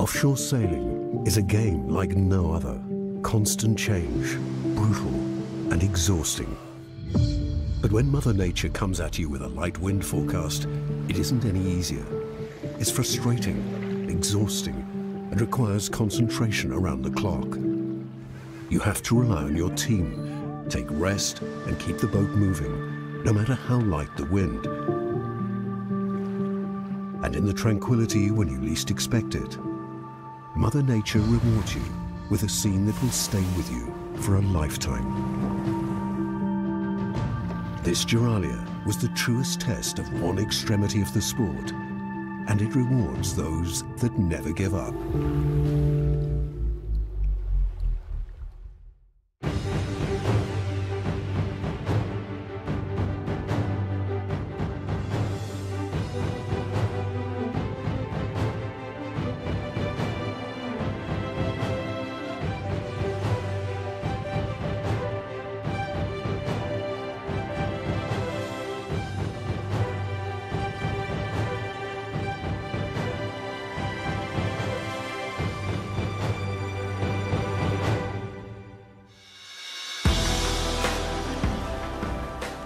Offshore sailing is a game like no other. Constant change, brutal and exhausting. But when Mother Nature comes at you with a light wind forecast, it isn't any easier. It's frustrating, exhausting, and requires concentration around the clock. You have to rely on your team, take rest, and keep the boat moving, no matter how light the wind. And in the tranquility when you least expect it, Mother Nature rewards you with a scene that will stay with you for a lifetime. This Geralia was the truest test of one extremity of the sport, and it rewards those that never give up.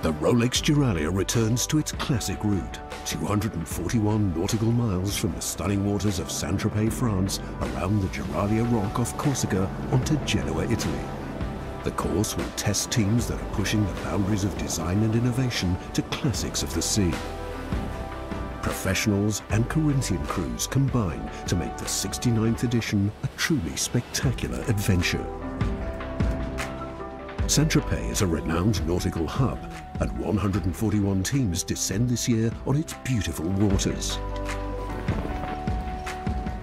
The Rolex Geralia returns to its classic route, 241 nautical miles from the stunning waters of Saint-Tropez, France, around the Geralia Rock off Corsica onto Genoa, Italy. The course will test teams that are pushing the boundaries of design and innovation to classics of the sea. Professionals and Corinthian crews combine to make the 69th edition a truly spectacular adventure. Saint-Tropez is a renowned nautical hub, and 141 teams descend this year on its beautiful waters.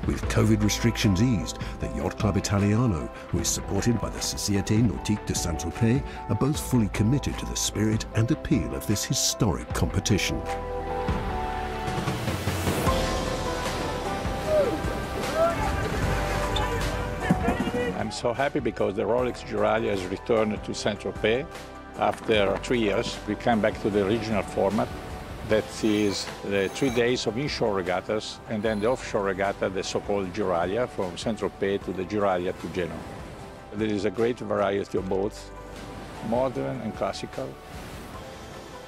With COVID restrictions eased, the Yacht Club Italiano, who is supported by the Société Nautique de Saint-Tropez, are both fully committed to the spirit and appeal of this historic competition. I'm so happy because the Rolex Geralia has returned to Saint-Tropez. After 3 years, we came back to the original format. That is the 3 days of inshore regattas and then the offshore regatta, the so-called Geralia, from Saint-Tropez to the Geralia to Genoa. There is a great variety of boats, modern and classical,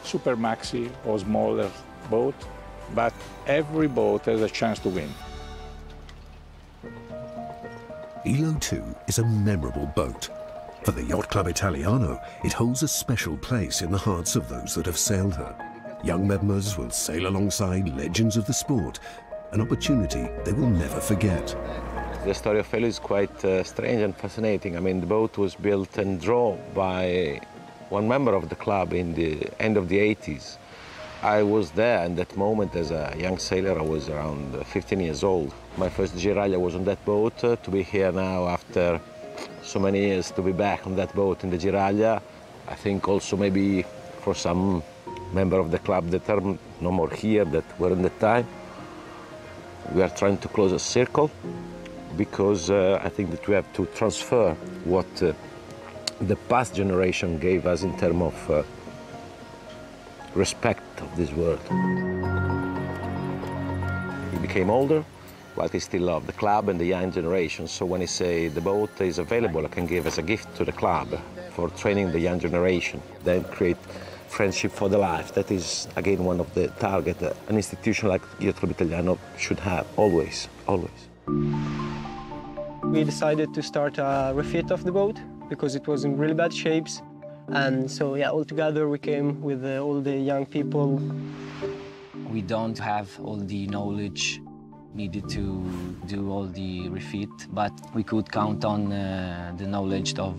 super maxi or smaller boat, but every boat has a chance to win. Ilo 2 is a memorable boat. For the Yacht Club Italiano, it holds a special place in the hearts of those that have sailed her. Young members will sail alongside legends of the sport, an opportunity they will never forget. The story of Ilo is quite strange and fascinating. I mean, the boat was built and drawn by one member of the club in the end of the 80s. I was there in that moment as a young sailor. I was around 15 years old. My first Geralia was on that boat. To be here now after so many years, to be back on that boat in the Geralia, I think also maybe for some member of the club that are no more here, that were in the time, we are trying to close a circle, because I think that we have to transfer what the past generation gave us in terms of respect of this world. He became older, but he still loved the club and the young generation. So when he say the boat is available, I can give as a gift to the club for training the young generation, then create friendship for the life. That is, again, one of the targets an institution like Yacht Club Italiano should have, always, always. We decided to start a refit of the boat because it was in really bad shapes. And so, yeah, all together we came with all the young people. We don't have all the knowledge needed to do all the refit, but we could count on the knowledge of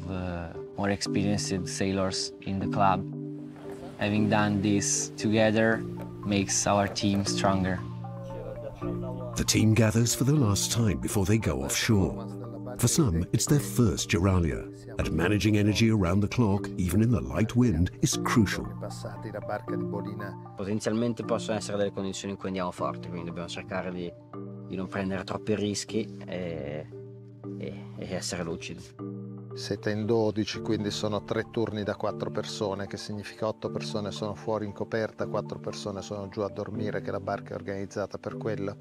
more experienced sailors in the club. Having done this together makes our team stronger. The team gathers for the last time before they go offshore. For some, it's their first Geralia, and managing energy around the clock, even in the light wind, is crucial. Potenzialmente possono essere delle condizioni in cui andiamo forti, quindi dobbiamo cercare di non prendere troppi rischi e essere lucidi. Siete in 12, quindi sono 3 turni da 4 persone, che significa 8 persone sono fuori in coperta, 4 persone sono giù a dormire, che la barca è organizzata per quello.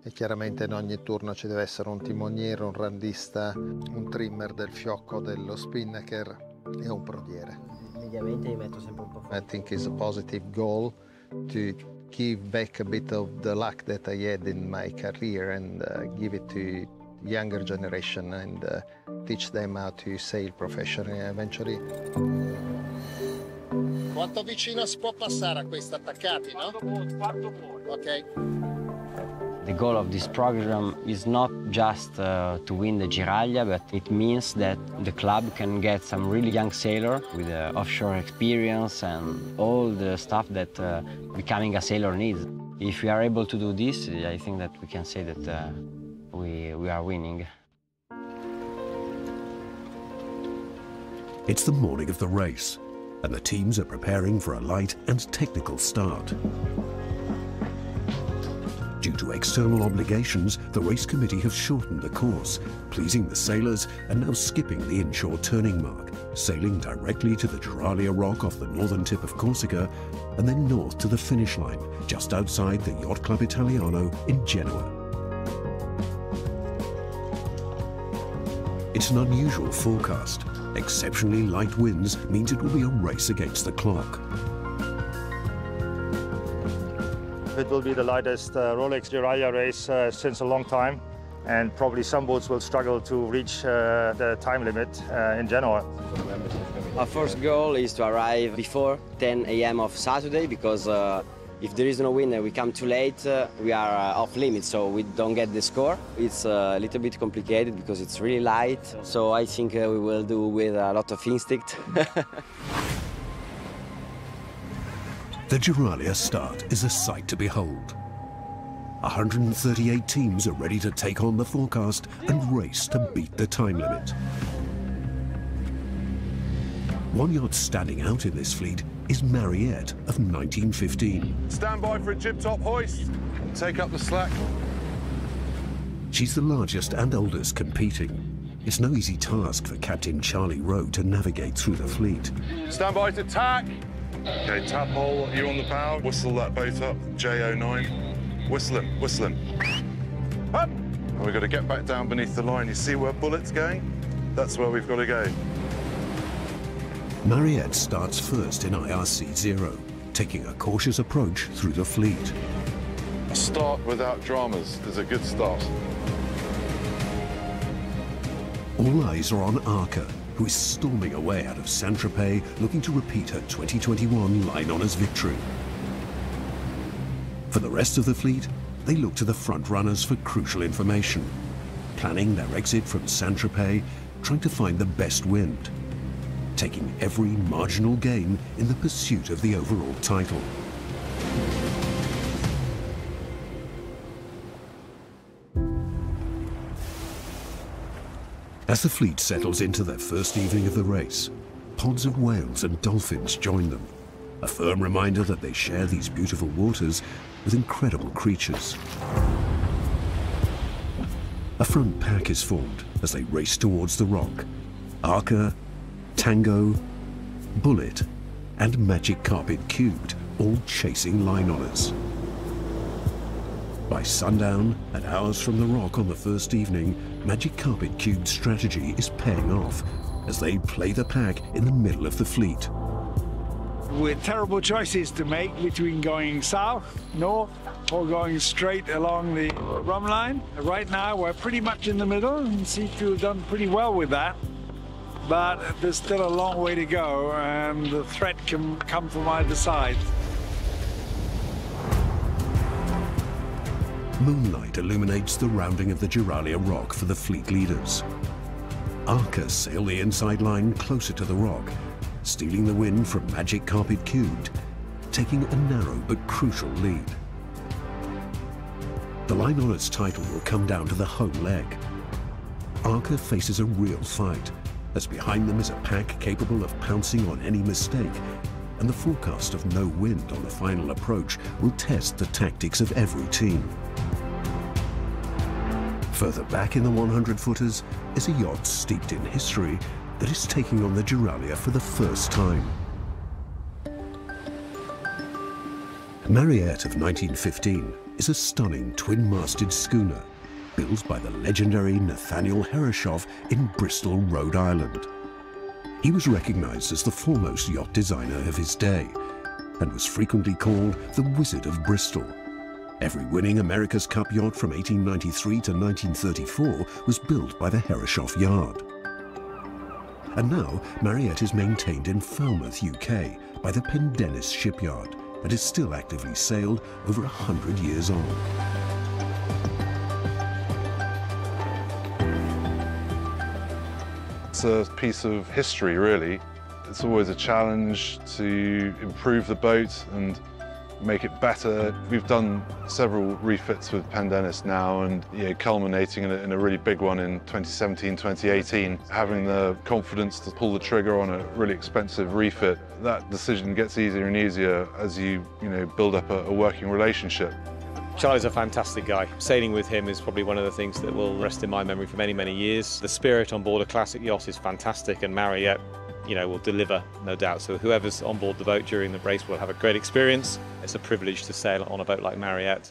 e chiaramente in ogni turno ci deve essere un timoniere, un randista, un trimmer del fiocco, dello spinnaker e un prodiere. Mediamente mi metto sempre un po' fuori. I think it's a positive goal to give back a bit of the luck that I had in my career and give it to younger generation and teach them how to sail professionally eventually. Quanto vicino si può passare a questi attaccati, no? Ok. The goal of this program is not just to win the Giraglia, but it means that the club can get some really young sailor with offshore experience and all the stuff that becoming a sailor needs. If we are able to do this, I think that we can say that we are winning. It's the morning of the race, and the teams are preparing for a light and technical start. Due to external obligations, the race committee have shortened the course, pleasing the sailors and now skipping the inshore turning mark, sailing directly to the Giraglia Rock off the northern tip of Corsica and then north to the finish line, just outside the Yacht Club Italiano in Genoa. It's an unusual forecast. Exceptionally light winds means it will be a race against the clock. It will be the lightest Rolex Giraglia race since a long time, and probably some boats will struggle to reach the time limit in Genoa. Our first goal is to arrive before 10 a.m. of Saturday, because if there is no wind and we come too late, we are off limits, so we don't get the score. It's a little bit complicated because it's really light, so I think we will do with a lot of instinct. The Giraglia start is a sight to behold. 138 teams are ready to take on the forecast and race to beat the time limit. One yacht standing out in this fleet is Mariette of 1915. Stand by for a jib top hoist. Take up the slack. She's the largest and oldest competing. It's no easy task for Captain Charlie Rowe to navigate through the fleet. Stand by to tack. Okay, tap hole, you on the power. Whistle that boat up, J09. Whistle him, whistle him. Up! And we've got to get back down beneath the line. You see where Bullet's going? That's where we've got to go. Mariette starts first in IRC 0, taking a cautious approach through the fleet. A start without dramas is a good start. All eyes are on Arca, who is storming away out of Saint-Tropez, looking to repeat her 2021 Line Honours victory. For the rest of the fleet, they look to the front runners for crucial information, planning their exit from Saint-Tropez, trying to find the best wind, taking every marginal gain in the pursuit of the overall title. As the fleet settles into their first evening of the race, pods of whales and dolphins join them, a firm reminder that they share these beautiful waters with incredible creatures. A front pack is formed as they race towards the rock. Arca, Tango, Bullet, and Magic Carpet Cubed, all chasing line honours. By sundown, and hours from the rock on the first evening, Magic Carpet Cube's strategy is paying off as they play the pack in the middle of the fleet. With terrible choices to make between going south, north, or going straight along the rum line. Right now, we're pretty much in the middle and seem to have done pretty well with that. But there's still a long way to go, and the threat can come from either side. Moonlight illuminates the rounding of the Giraglia Rock for the fleet leaders. Arca sail the inside line closer to the rock, stealing the wind from Magic Carpet Cubed, taking a narrow but crucial lead. The Line Honours title will come down to the home leg. Arca faces a real fight, as behind them is a pack capable of pouncing on any mistake, and the forecast of no wind on the final approach will test the tactics of every team. Further back in the 100-footers is a yacht steeped in history that is taking on the Giraglia for the first time. Mariette of 1915 is a stunning twin-masted schooner built by the legendary Nathaniel Herreshoff in Bristol, Rhode Island. He was recognized as the foremost yacht designer of his day and was frequently called the Wizard of Bristol. Every winning America's Cup yacht from 1893 to 1934 was built by the Herreshoff Yard. And now Mariette is maintained in Falmouth, UK by the Pendennis shipyard and is still actively sailed over 100 years on. It's a piece of history, really. It's always a challenge to improve the boat and make it better. We've done several refits with Pendennis now, and culminating in a really big one in 2017, 2018. Having the confidence to pull the trigger on a really expensive refit, that decision gets easier and easier as you build up a working relationship. Charlie's a fantastic guy. Sailing with him is probably one of the things that will rest in my memory for many, many years. The spirit on board a classic yacht is fantastic, and Mariette, will deliver, no doubt. So whoever's on board the boat during the race will have a great experience. It's a privilege to sail on a boat like Mariette.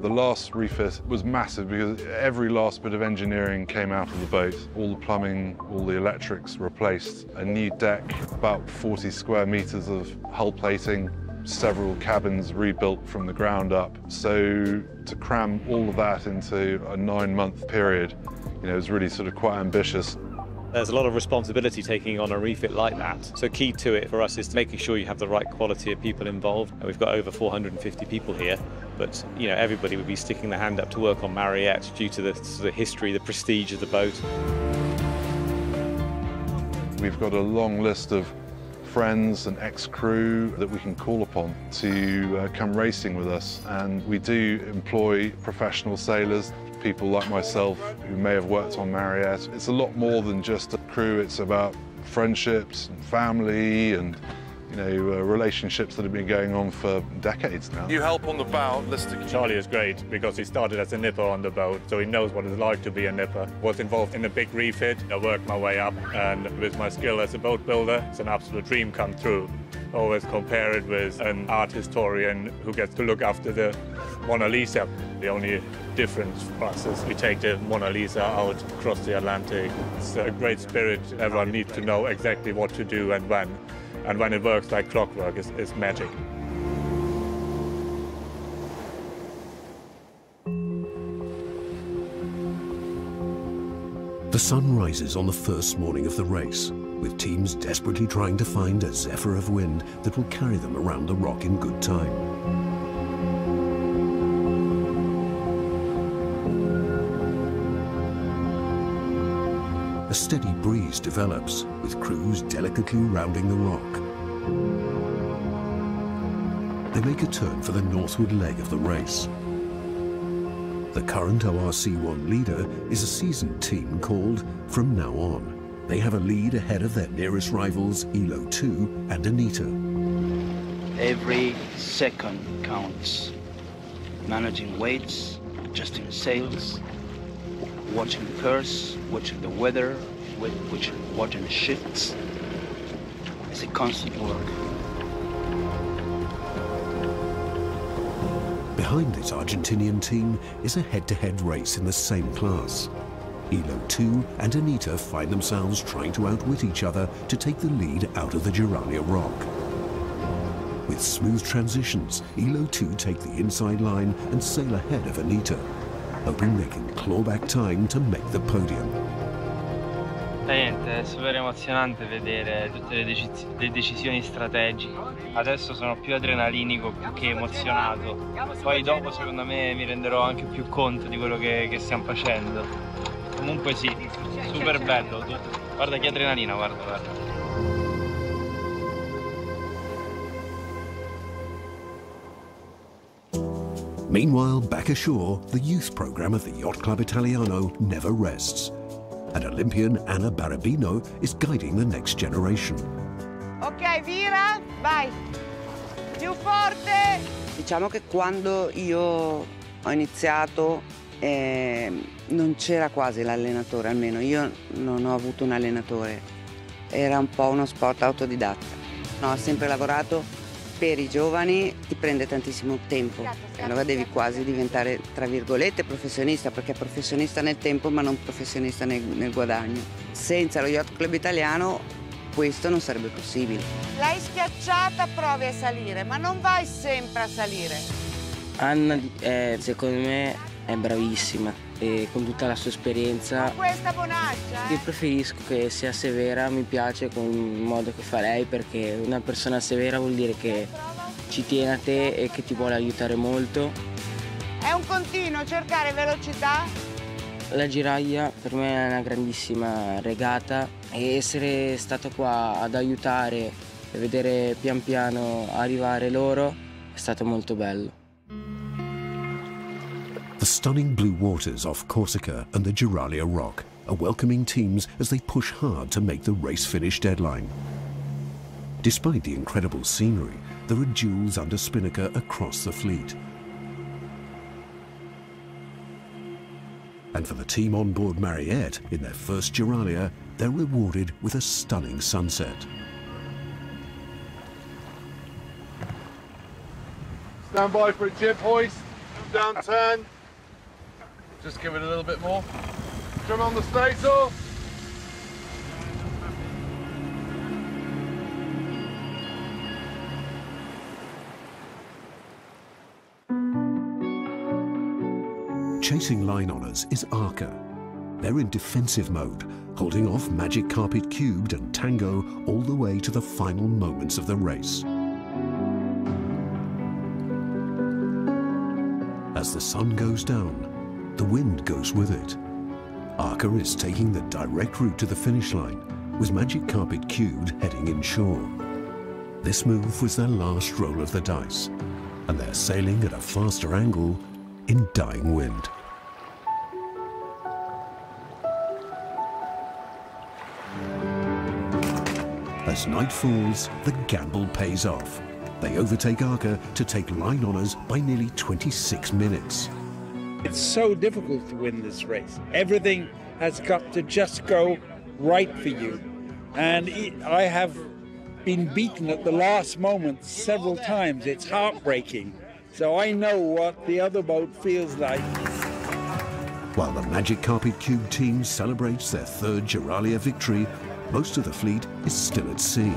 The last refit was massive because every last bit of engineering came out of the boat. All the plumbing, all the electrics replaced. A new deck, about 40 square meters of hull plating, several cabins rebuilt from the ground up. So to cram all of that into a 9-month period, was really sort of quite ambitious. There's a lot of responsibility taking on a refit like that. So key to it for us is making sure you have the right quality of people involved. And we've got over 450 people here, but everybody would be sticking their hand up to work on Mariette due to the sort of history, the prestige of the boat. We've got a long list of friends and ex-crew that we can call upon to come racing with us, and we do employ professional sailors, people like myself who may have worked on Mariette. It's a lot more than just a crew. It's about friendships and family and relationships that have been going on for decades now. You help on the bow, listing. Charlie is great because he started as a nipper on the boat, so he knows what it's like to be a nipper. Was involved in a big refit. I worked my way up, and with my skill as a boat builder, it's an absolute dream come true. Always compare it with an art historian who gets to look after the Mona Lisa. The only difference for us is we take the Mona Lisa out across the Atlantic. It's a great spirit. Everyone needs to know exactly what to do and when. And when it works like clockwork, it's magic. The sun rises on the first morning of the race, with teams desperately trying to find a zephyr of wind that will carry them around the rock in good time. A steady breeze develops, with crews delicately rounding the rock. They make a turn for the northward leg of the race. The current ORC1 leader is a seasoned team called From Now On. They have a lead ahead of their nearest rivals, ELO 2 and Anita. Every second counts. Managing weights, adjusting sails, watching the curse, watching the weather, watching the shifts. It's a constant work. Behind this Argentinian team is a head-to-head race in the same class. ELO 2 and Anita find themselves trying to outwit each other to take the lead out of the Geralia rock. With smooth transitions, ELO 2 take the inside line and sail ahead of Anita, hoping they can claw back time to make the podium. Niente, è super emozionante vedere tutte le decisioni strategiche. Adesso sono più adrenalinico più che emozionato. Poi dopo secondo me mi renderò anche più conto di quello che stiamo facendo. Comunque sì, super bello tutto. Guarda che adrenalina, guarda. Meanwhile, back ashore, the youth program of the Yacht Club Italiano never rests. And Olympian Anna Barabino is guiding the next generation. Ok, vira, vai. Più forte. Diciamo che quando io ho iniziato non c'era quasi l'allenatore, almeno io non ho avuto un allenatore. Era un po' uno sport autodidatta. Ho sempre lavorato per i giovani ti prende tantissimo tempo. E allora devi quasi diventare, tra virgolette, professionista, perché professionista nel tempo ma non professionista nel guadagno. Senza lo Yacht Club italiano questo non sarebbe possibile. L'hai schiacciata, provi a salire, ma non vai sempre a salire. Anna, secondo me, è bravissima e con tutta la sua esperienza. Questa bonaccia, Io preferisco che sia severa, mi piace con il modo che fa lei, perché una persona severa vuol dire che ci tiene a te e che ti vuole aiutare molto. È un continuo cercare velocità. La Giraglia per me è una grandissima regata e essere stato qua ad aiutare e vedere pian piano arrivare loro è stato molto bello. The stunning blue waters off Corsica and the Giralia Rock are welcoming teams as they push hard to make the race finish deadline. Despite the incredible scenery, there are duels under spinnaker across the fleet. And for the team on board Mariette, in their first Giralia, they're rewarded with a stunning sunset. Stand by for a jib hoist, down turn. Just give it a little bit more. Trim on the staysail. Chasing line honours is Arca. They're in defensive mode, holding off Magic Carpet Cubed and Tango all the way to the final moments of the race. As the sun goes down, the wind goes with it. Arca is taking the direct route to the finish line, with Magic Carpet Cubed heading inshore. This move was their last roll of the dice, and they're sailing at a faster angle in dying wind. As night falls, the gamble pays off. They overtake Arca to take line honours by nearly 26 minutes. It's so difficult to win this race. Everything has got to just go right for you. And I have been beaten at the last moment several times. It's heartbreaking. So I know what the other boat feels like. While the Magic Carpet Cube team celebrates their third Giralia victory, most of the fleet is still at sea.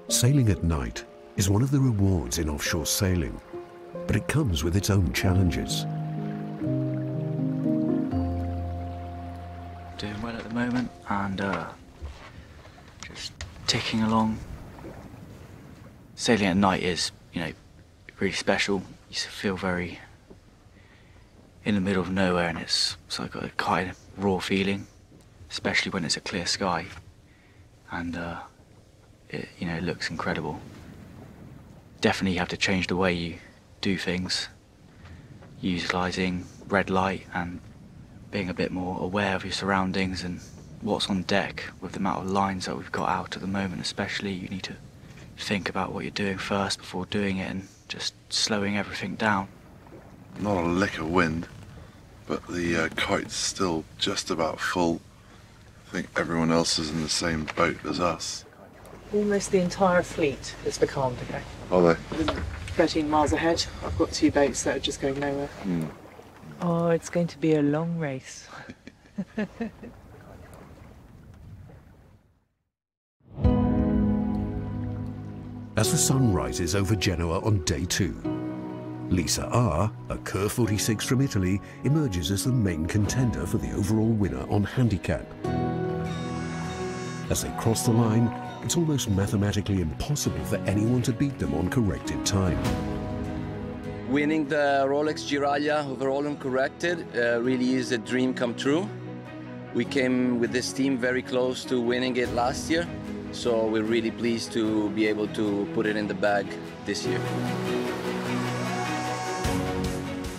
Sailing at night is one of the rewards in offshore sailing, but it comes with its own challenges. Doing well at the moment and just ticking along. Sailing at night is, really special. You feel very in the middle of nowhere, and it's like a kind of raw feeling, especially when it's a clear sky, and it looks incredible. Definitely have to change the way you do things, utilising red light and being a bit more aware of your surroundings and what's on deck. With the amount of lines that we've got out at the moment especially, you need to think about what you're doing first before doing it and just slowing everything down. Not a lick of wind, but the kite's still just about full. I think everyone else is in the same boat as us. Almost the entire fleet has becalmed, okay? Are they? 13 miles ahead, I've got 2 boats that are just going nowhere. Oh, it's going to be a long race. As the sun rises over Genoa on day 2, Lisa R., a Cur 46 from Italy, emerges as the main contender for the overall winner on handicap. As they cross the line, it's almost mathematically impossible for anyone to beat them on corrected time. Winning the Rolex Giralia overall uncorrected really is a dream come true. We came with this team very close to winning it last year, so we're really pleased to be able to put it in the bag this year.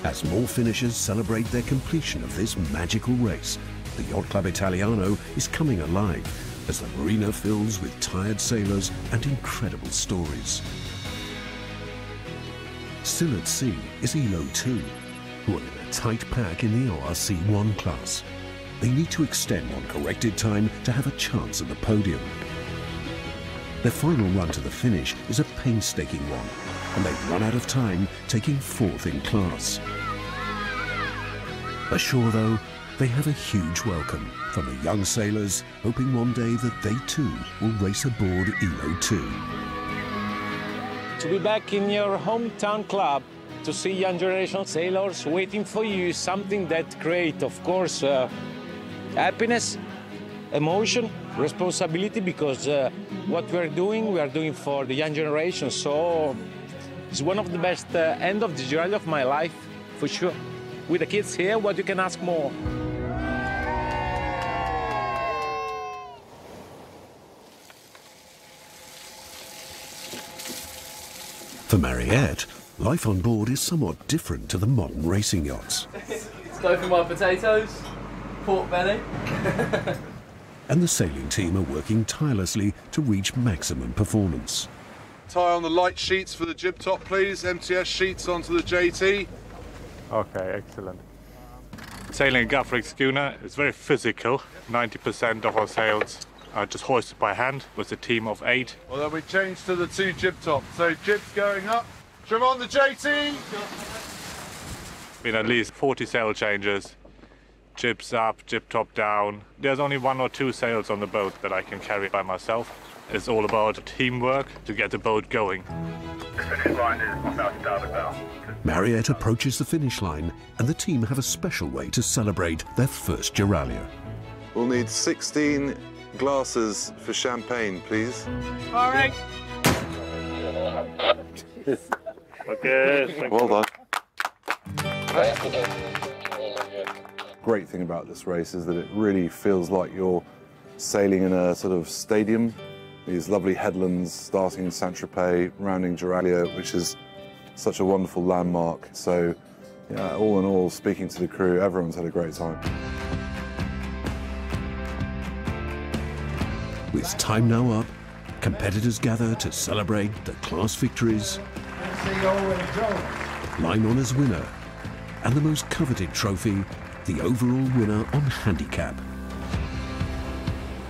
As more finishers celebrate their completion of this magical race, the Yacht Club Italiano is coming alive as the marina fills with tired sailors and incredible stories. Still at sea is ELO 2, who are in a tight pack in the ORC 1 class. They need to extend on corrected time to have a chance at the podium. Their final run to the finish is a painstaking one, and they've run out of time, taking 4th in class. Ashore, though, they have a huge welcome from the young sailors, hoping one day that they too will race aboard ELO 2. To be back in your hometown club, to see young generation sailors waiting for you is something that creates, of course, happiness, emotion, responsibility, because what we are doing for the young generation. So it's one of the best end of the journey of my life, for sure. With the kids here, what you can ask more? For Mariette, life on board is somewhat different to the modern racing yachts. Let's go for my potatoes, pork belly. And the sailing team are working tirelessly to reach maximum performance. Tie on the light sheets for the jib top, please. MTS sheets onto the JT. Okay, excellent. Sailing a gut rig schooner is very physical. 90% of our sails are just hoisted by hand with a team of 8. Well, then we change to the 2 jib tops. So jibs going up. Trim on the JT. Been at least 40 sail changes. Jibs up, jib top down. There's only 1 or 2 sails on the boat that I can carry by myself. It's all about teamwork to get the boat going. The finish line is about starboard bow. Mariette approaches the finish line, and the team have a special way to celebrate their first Giralia. We'll need 16 glasses for champagne, please. All right. Okay. Well done. Great thing about this race is that it really feels like you're sailing in a sort of stadium. These lovely headlands starting in Saint-Tropez, rounding Giralia, which is such a wonderful landmark. So, yeah, all in all, speaking to the crew, everyone's had a great time. With time now up, competitors gather to celebrate the class victories, line honours winner, and the most coveted trophy, the overall winner on handicap.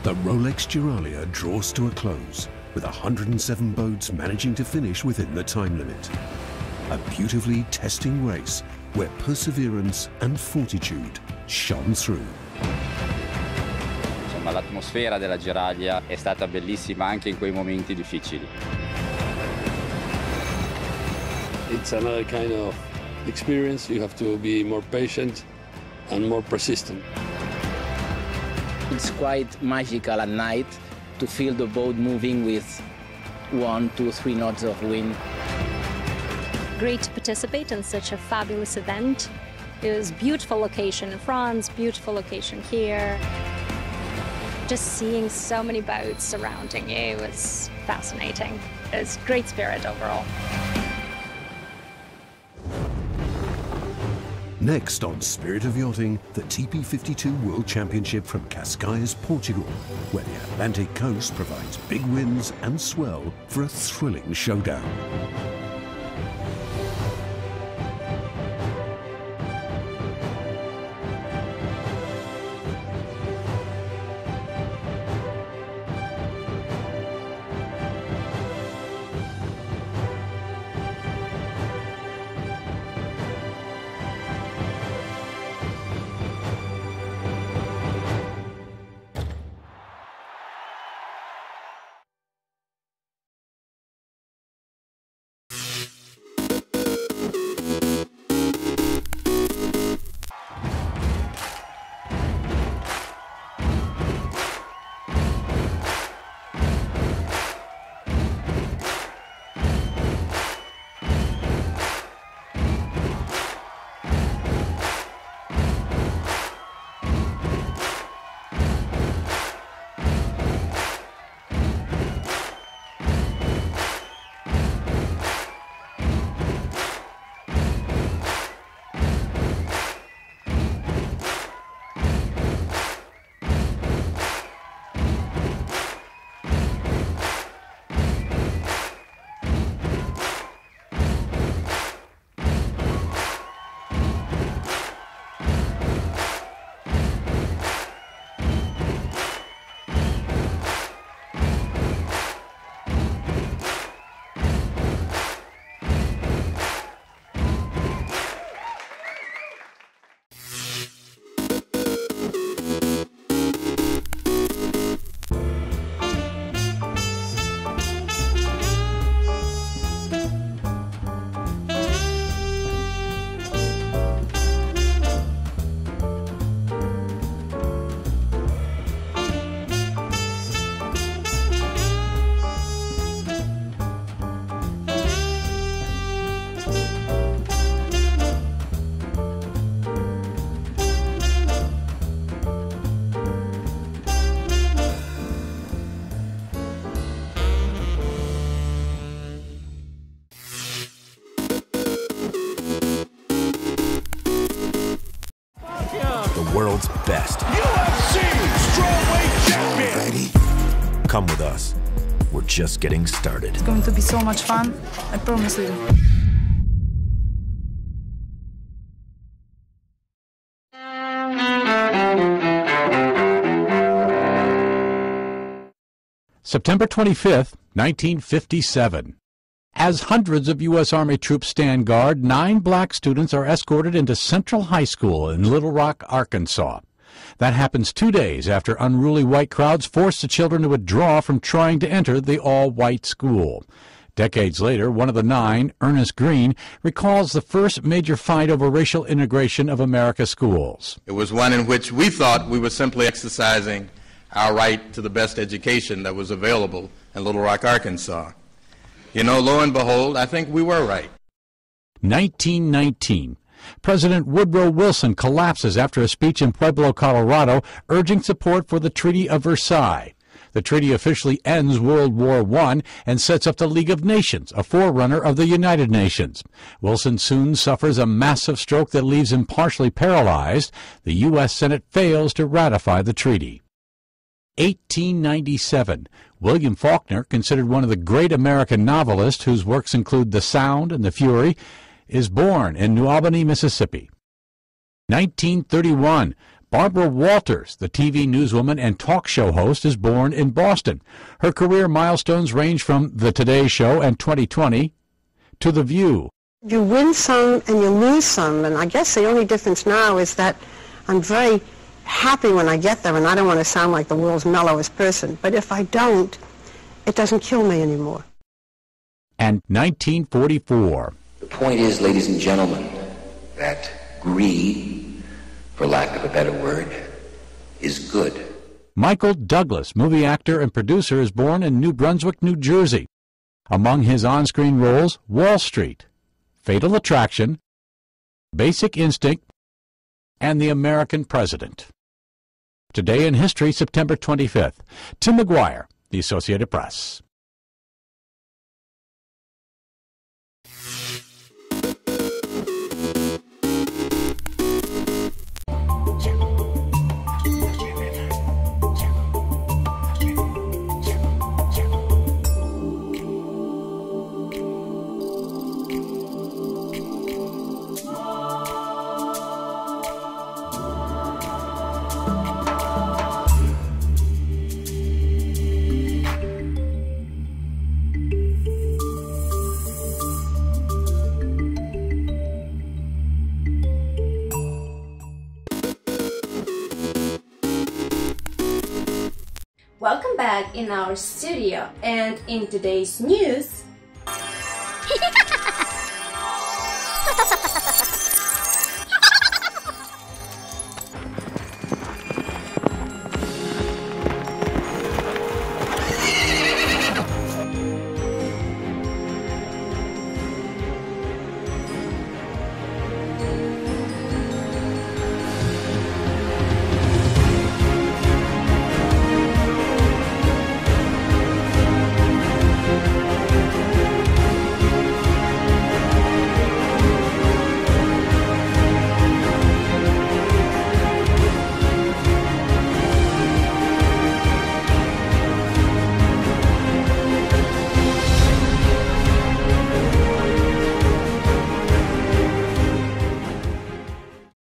The Rolex Giralia draws to a close, with 107 boats managing to finish within the time limit. A beautifully testing race where perseverance and fortitude shone through. L'atmosfera della Giralia è stata bellissima anche in quei momenti difficili. It's another kind of experience. You have to be more patient and more persistent. It's quite magical at night to feel the boat moving with 1, 2, 3 knots of wind. Great to participate in such a fabulous event. It was a beautiful location in France, beautiful location here. Just seeing so many boats surrounding you was fascinating. It was great spirit overall. Next on Spirit of Yachting, the TP52 World Championship from Cascais, Portugal, where the Atlantic coast provides big winds and swell for a thrilling showdown. world's best. UFC Strawweight Champion! Come with us. We're just getting started. It's going to be so much fun, I promise you. September 25th, 1957. As hundreds of U.S. Army troops stand guard, 9 black students are escorted into Central High School in Little Rock, Arkansas. That happens 2 days after unruly white crowds forced the children to withdraw from trying to enter the all-white school. Decades later, one of the 9, Ernest Green, recalls the first major fight over racial integration of America's schools. It was one in which we thought we were simply exercising our right to the best education that was available in Little Rock, Arkansas. You know, lo and behold, I think we were right. 1919. President Woodrow Wilson collapses after a speech in Pueblo, Colorado, urging support for the Treaty of Versailles. The treaty officially ends World War I and sets up the League of Nations, a forerunner of the United Nations. Wilson soon suffers a massive stroke that leaves him partially paralyzed. The U.S. Senate fails to ratify the treaty. 1897. William Faulkner, considered one of the great American novelists whose works include The Sound and The Fury, is born in New Albany, Mississippi. 1931. Barbara Walters, the TV newswoman and talk show host, is born in Boston. Her career milestones range from The Today Show and 2020 to The View. You win some and you lose some, and I guess the only difference now is that I'm very happy when I get there, and I don't want to sound like the world's mellowest person, but if I don't, it doesn't kill me anymore. And 1944. The point is, ladies and gentlemen, that greed, for lack of a better word, is good. Michael Douglas, movie actor and producer, is born in New Brunswick, New Jersey. Among his on-screen roles, Wall Street, Fatal Attraction, Basic Instinct, and The American President. Today in History, September 25th. Tim McGuire, The Associated Press. Welcome back in our studio, and in today's news,